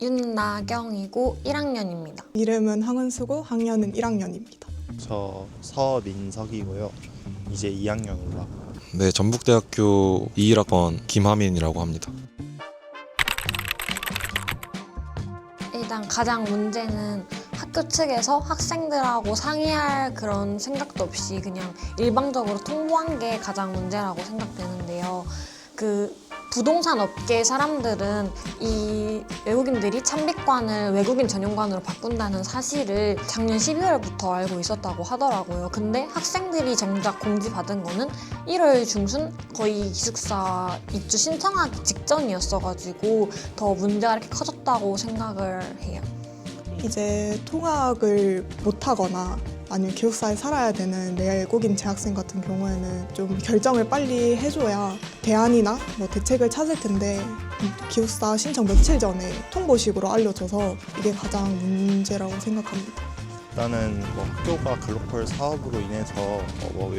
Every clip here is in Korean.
윤나경이고 1학년입니다. 이름은 황은수고 학년은 1학년입니다. 저 서민석이고요. 이제 2학년 올라가요. 네, 전북대학교 21학번 김하민이라고 합니다. 일단 가장 문제는 학교 측에서 학생들하고 상의할 그런 생각도 없이 그냥 일방적으로 통보한 게 가장 문제라고 생각되는데요. 부동산 업계 사람들은 이 외국인들이 참비관을 외국인 전용관으로 바꾼다는 사실을 작년 12월부터 알고 있었다고 하더라고요. 근데 학생들이 정작 공지받은 거는 1월 중순 거의 기숙사 입주 신청하기 직전이었어가지고 더 문제가 이렇게 커졌다고 생각을 해요. 이제 통학을 못하거나 아니면 기숙사에 살아야 되는 외국인 재학생 같은 경우에는 좀 결정을 빨리 해줘야 대안이나 뭐 대책을 찾을 텐데 기숙사 신청 며칠 전에 통보식으로 알려줘서 이게 가장 문제라고 생각합니다. 일단은 뭐 학교가 글로컬 사업으로 인해서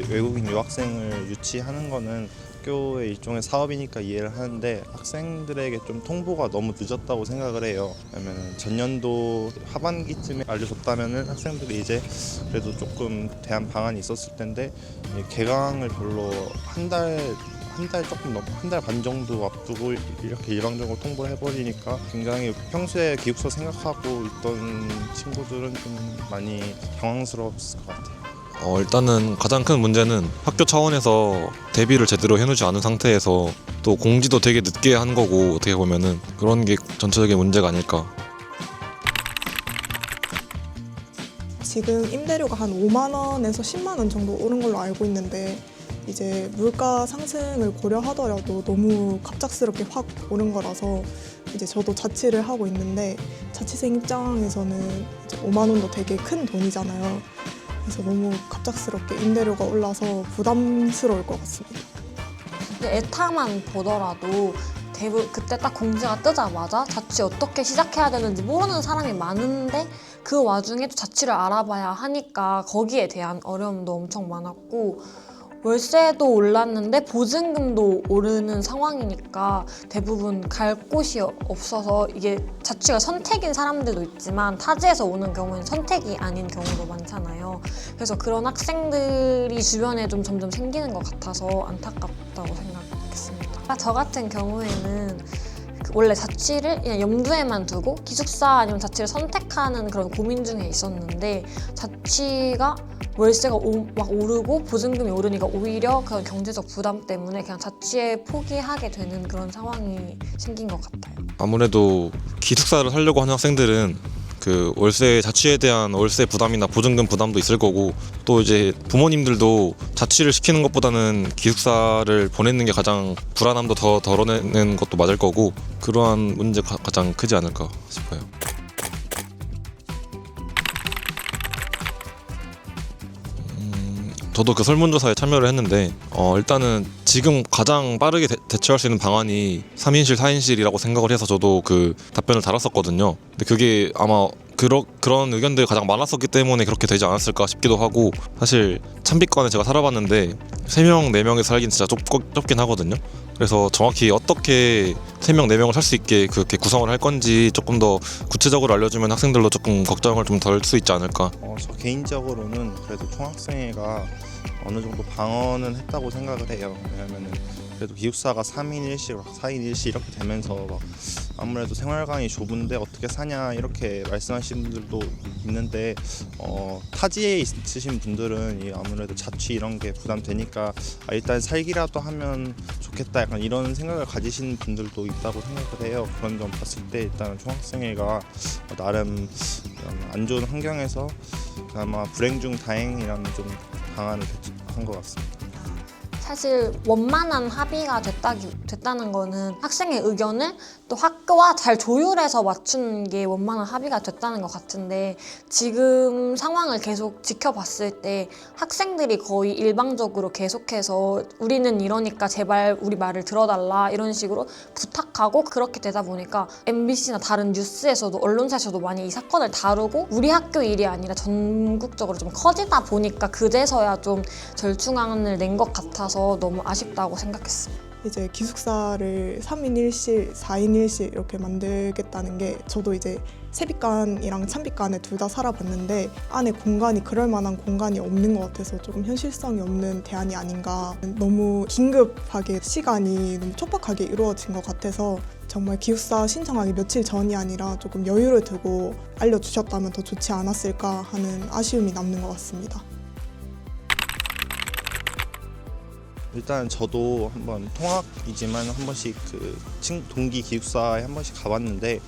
외국인 유학생을 유치하는 거는 학교의 일종의 사업이니까 이해를 하는데 학생들에게 좀 통보가 너무 늦었다고 생각을 해요. 왜냐면 전년도 하반기쯤에 알려줬다면은 학생들이 이제 그래도 조금 대안 방안이 있었을 텐데 개강을 별로 한 달 반 정도 앞두고 이렇게 일방적으로 통보를 해버리니까 굉장히 평소에 기숙사 생각하고 있던 친구들은 좀 많이 당황스러웠을 것 같아요. 일단은 가장 큰 문제는 학교 차원에서 대비를 제대로 해놓지 않은 상태에서 또 공지도 되게 늦게 한 거고 어떻게 보면은 그런 게 전체적인 문제가 아닐까. 지금 임대료가 한 5만 원에서 10만 원 정도 오른 걸로 알고 있는데 이제 물가 상승을 고려하더라도 너무 갑작스럽게 확 오른 거라서 이제 저도 자취를 하고 있는데 자취생 입장에서는 이제 5만 원도 되게 큰 돈이잖아요. 그래서 너무 갑작스럽게 임대료가 올라서 부담스러울 것 같습니다. 근데 에타만 보더라도 그때 딱 공지가 뜨자마자 자취 어떻게 시작해야 되는지 모르는 사람이 많은데 그 와중에 또 자취를 알아봐야 하니까 거기에 대한 어려움도 엄청 많았고 월세도 올랐는데 보증금도 오르는 상황이니까 대부분 갈 곳이 없어서 이게 자취가 선택인 사람들도 있지만 타지에서 오는 경우에는 선택이 아닌 경우도 많잖아요. 그래서 그런 학생들이 주변에 좀 점점 생기는 것 같아서 안타깝다고 생각했습니다. 저 같은 경우에는 원래 자취를 그냥 염두에만 두고 기숙사 아니면 자취를 선택하는 그런 고민 중에 있었는데 자취가 월세가 막 오르고 보증금이 오르니까 오히려 그런 경제적 부담 때문에 그냥 자취에 포기하게 되는 그런 상황이 생긴 것 같아요. 아무래도 기숙사를 살려고 하는 학생들은 그 월세 자취에 대한 월세 부담이나 보증금 부담도 있을 거고 또 이제 부모님들도 자취를 시키는 것보다는 기숙사를 보내는 게 가장 불안함도 더 덜어내는 것도 맞을 거고 그러한 문제가 가장 크지 않을까 싶어요. 저도 그 설문조사에 참여를 했는데 일단은 지금 가장 빠르게 대처할 수 있는 방안이 3인실, 4인실이라고 생각을 해서 저도 그 답변을 달았었거든요. 근데 그게 아마 그런 의견들이 가장 많았었기 때문에 그렇게 되지 않았을까 싶기도 하고 사실 참비관에 제가 살아봤는데 3명, 4명에서 살긴 진짜 좁긴 하거든요. 그래서 정확히 어떻게 3명, 4명을 살 수 있게 그렇게 구성을 할 건지 조금 더 구체적으로 알려주면 학생들도 조금 걱정을 좀 덜 수 있지 않을까. 저 개인적으로는 그래도 총학생회가 어느 정도 방어는 했다고 생각을 해요. 왜냐면은 그래도 기숙사가 3인 1실, 4인 1실 이렇게 되면서 막 아무래도 생활관이 좁은데 어떻게 사냐 이렇게 말씀하시는 분들도 있는데 타지에 있으신 분들은 아무래도 자취 이런 게 부담되니까 일단 살기라도 하면 좋겠다 약간 이런 생각을 가지시는 분들도 있다고 생각을 해요. 그런 점 봤을 때 일단 총학생회가 나름 안 좋은 환경에서 그나마 불행 중 다행이라는 좀 방안을 한 것 같습니다. 사실 원만한 합의가 됐다는 거는 학생의 의견을 또 학교와 잘 조율해서 맞추는 게 원만한 합의가 됐다는 것 같은데, 지금 상황을 계속 지켜봤을 때 학생들이 거의 일방적으로 계속해서 우리는 이러니까 제발 우리 말을 들어달라 이런 식으로 부탁하고, 그렇게 되다 보니까 MBC나 다른 뉴스에서도 언론사에서도 많이 이 사건을 다루고 우리 학교 일이 아니라 전국적으로 좀 커지다 보니까 그제서야 좀 절충안을 낸 것 같아서 너무 아쉽다고 생각했습니다. 이제 기숙사를 3인 1실, 4인 1실 이렇게 만들겠다는 게, 저도 이제 세빛관이랑 찬빛관에 둘 다 살아봤는데 안에 공간이 그럴 만한 공간이 없는 것 같아서 조금 현실성이 없는 대안이 아닌가. 너무 긴급하게 시간이 너무 촉박하게 이루어진 것 같아서 정말 기숙사 신청하기 며칠 전이 아니라 조금 여유를 두고 알려주셨다면 더 좋지 않았을까 하는 아쉬움이 남는 것 같습니다. 일단 저도 한번 통학이지만 한 번씩 그 동기 기숙사에 한 번씩 가봤는데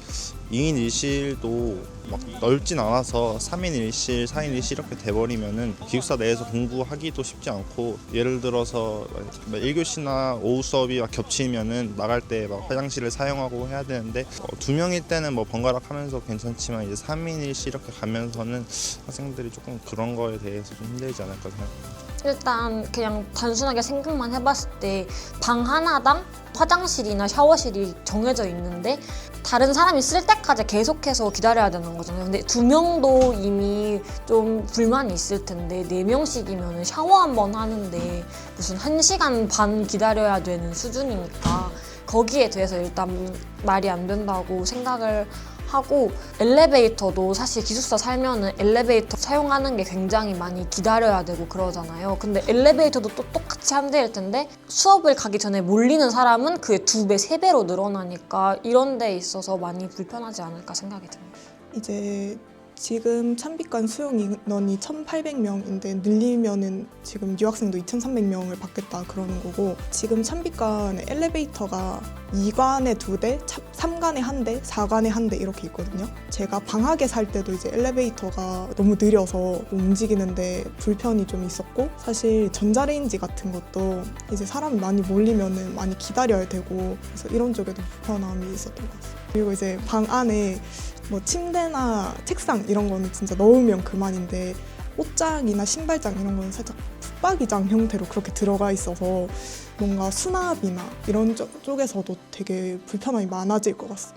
2인 1실도 막 넓진 않아서 3인 1실, 4인 1실 이렇게 돼버리면은 기숙사 내에서 공부하기도 쉽지 않고, 예를 들어서 1교시나 오후 수업이 막 겹치면은 나갈 때 막 화장실을 사용하고 해야 되는데 2명일 때는 뭐 번갈아 하면서 괜찮지만 이제 3인 1실 이렇게 가면서는 학생들이 조금 그런 거에 대해서 좀 힘들지 않을까 생각합니다. 일단 그냥 단순하게 생각만 해봤을 때 방 하나당 화장실이나 샤워실이 정해져 있는데 다른 사람이 쓸 때까지 계속해서 기다려야 되는 거잖아요. 근데 2명도 이미 좀 불만이 있을 텐데 4명씩이면 샤워 한 번 하는데 무슨 1시간 반 기다려야 되는 수준이니까 거기에 대해서 일단 말이 안 된다고 생각을 하고, 엘리베이터도 사실 기숙사 살면은 엘리베이터 사용하는 게 굉장히 많이 기다려야 되고 그러잖아요. 근데 엘리베이터도 또 똑같이 한 대일 텐데 수업을 가기 전에 몰리는 사람은 그의 2배, 3배로 늘어나니까 이런 데 있어서 많이 불편하지 않을까 생각이 듭니다. 이제 지금 찬빛관 수용 인원이 1,800명인데 늘리면은 지금 유학생도 2,300명을 받겠다 그러는 거고, 지금 찬빛관 엘리베이터가 2관에 2대, 3관에 1대, 4관에 1대 이렇게 있거든요. 제가 방학에 살 때도 이제 엘리베이터가 너무 느려서 움직이는데 불편이 좀 있었고, 사실 전자레인지 같은 것도 이제 사람이 많이 몰리면은 많이 기다려야 되고, 그래서 이런 쪽에도 불편함이 있었던 것 같아요. 그리고 이제 방 안에 뭐 침대나 책상 이런 거는 진짜 넣으면 그만인데 옷장이나 신발장 이런 거는 살짝 붙박이장 형태로 그렇게 들어가 있어서 뭔가 수납이나 이런 쪽에서도 되게 불편함이 많아질 것 같습니다.